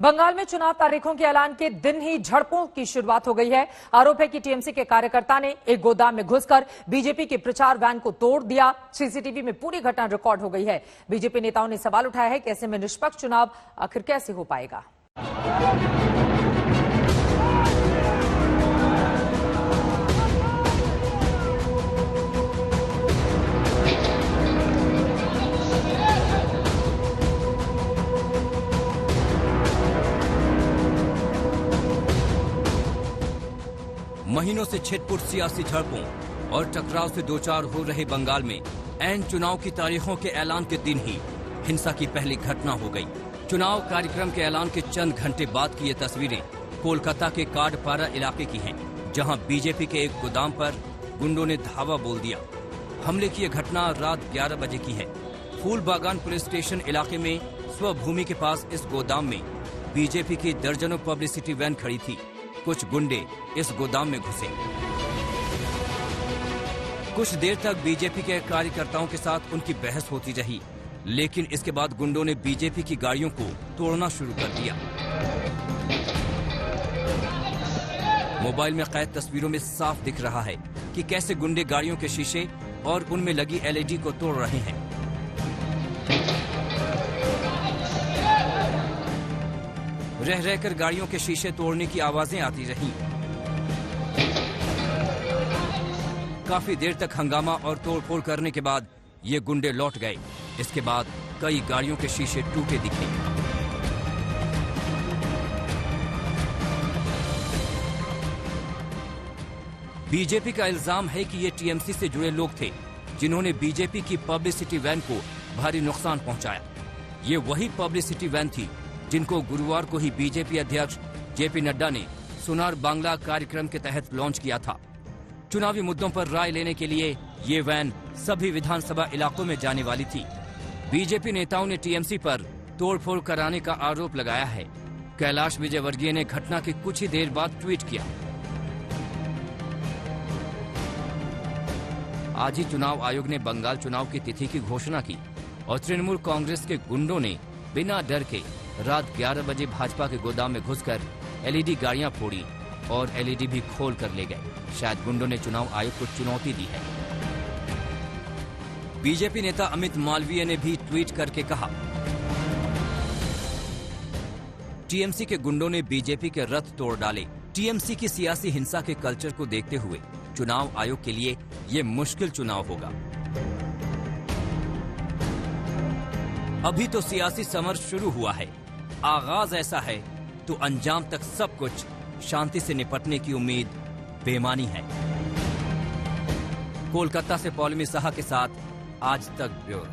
बंगाल में चुनाव तारीखों के ऐलान के दिन ही झड़पों की शुरुआत हो गई है। आरोप है कि टीएमसी के कार्यकर्ता ने एक गोदाम में घुसकर बीजेपी के प्रचार वैन को तोड़ दिया। सीसीटीवी में पूरी घटना रिकॉर्ड हो गई है। बीजेपी नेताओं ने सवाल उठाया है कि ऐसे में निष्पक्ष चुनाव आखिर कैसे हो पाएगा। महीनों से छिटपुट सियासी झड़पों और टकराव से दो चार हो रहे बंगाल में ऐन चुनाव की तारीखों के ऐलान के दिन ही हिंसा की पहली घटना हो गई। चुनाव कार्यक्रम के ऐलान के चंद घंटे बाद की ये तस्वीरें कोलकाता के काडपारा इलाके की हैं, जहां बीजेपी के एक गोदाम पर गुंडों ने धावा बोल दिया। हमले की यह घटना रात 11 बजे की है। फूलबागान पुलिस स्टेशन इलाके में स्वभूमि के पास इस गोदाम में बीजेपी की दर्जनों पब्लिसिटी वैन खड़ी थी। कुछ गुंडे इस गोदाम में घुसे। कुछ देर तक बीजेपी के कार्यकर्ताओं के साथ उनकी बहस होती रही, लेकिन इसके बाद गुंडों ने बीजेपी की गाड़ियों को तोड़ना शुरू कर दिया। मोबाइल में कैद तस्वीरों में साफ दिख रहा है कि कैसे गुंडे गाड़ियों के शीशे और उनमें लगी एलईडी को तोड़ रहे हैं। रह रहकर गाड़ियों के शीशे तोड़ने की आवाजें आती रहीं। काफी देर तक हंगामा और तोड़फोड़ करने के बाद ये गुंडे लौट गए। इसके बाद कई गाड़ियों के शीशे टूटे दिखे। बीजेपी का इल्जाम है कि ये टीएमसी से जुड़े लोग थे, जिन्होंने बीजेपी की पब्लिसिटी वैन को भारी नुकसान पहुंचाया। ये वही पब्लिसिटी वैन थी जिनको गुरुवार को ही बीजेपी अध्यक्ष जेपी नड्डा ने सुनार बांग्ला कार्यक्रम के तहत लॉन्च किया था। चुनावी मुद्दों पर राय लेने के लिए ये वैन सभी विधानसभा इलाकों में जाने वाली थी। बीजेपी नेताओं ने टीएमसी पर तोड़फोड़ कराने का आरोप लगाया है। कैलाश विजयवर्गीय ने घटना के कुछ ही देर बाद ट्वीट किया, आज ही चुनाव आयोग ने बंगाल चुनाव की तिथि की घोषणा की और तृणमूल कांग्रेस के गुंडों ने बिना डर के रात 11 बजे भाजपा के गोदाम में घुसकर एलईडी गाड़ियां फोड़ी और एलईडी भी खोल कर ले गए। शायद गुंडों ने चुनाव आयोग को चुनौती दी है। बीजेपी नेता अमित मालवीय ने भी ट्वीट करके कहा, टीएमसी के गुंडों ने बीजेपी के रथ तोड़ डाले। टीएमसी की सियासी हिंसा के कल्चर को देखते हुए चुनाव आयोग के लिए ये मुश्किल चुनाव होगा। अभी तो सियासी समर शुरू हुआ है। आगाज ऐसा है तो अंजाम तक सब कुछ शांति से निपटने की उम्मीद बेमानी है। कोलकाता से पौलमी साहा के साथ आज तक ब्यूरो।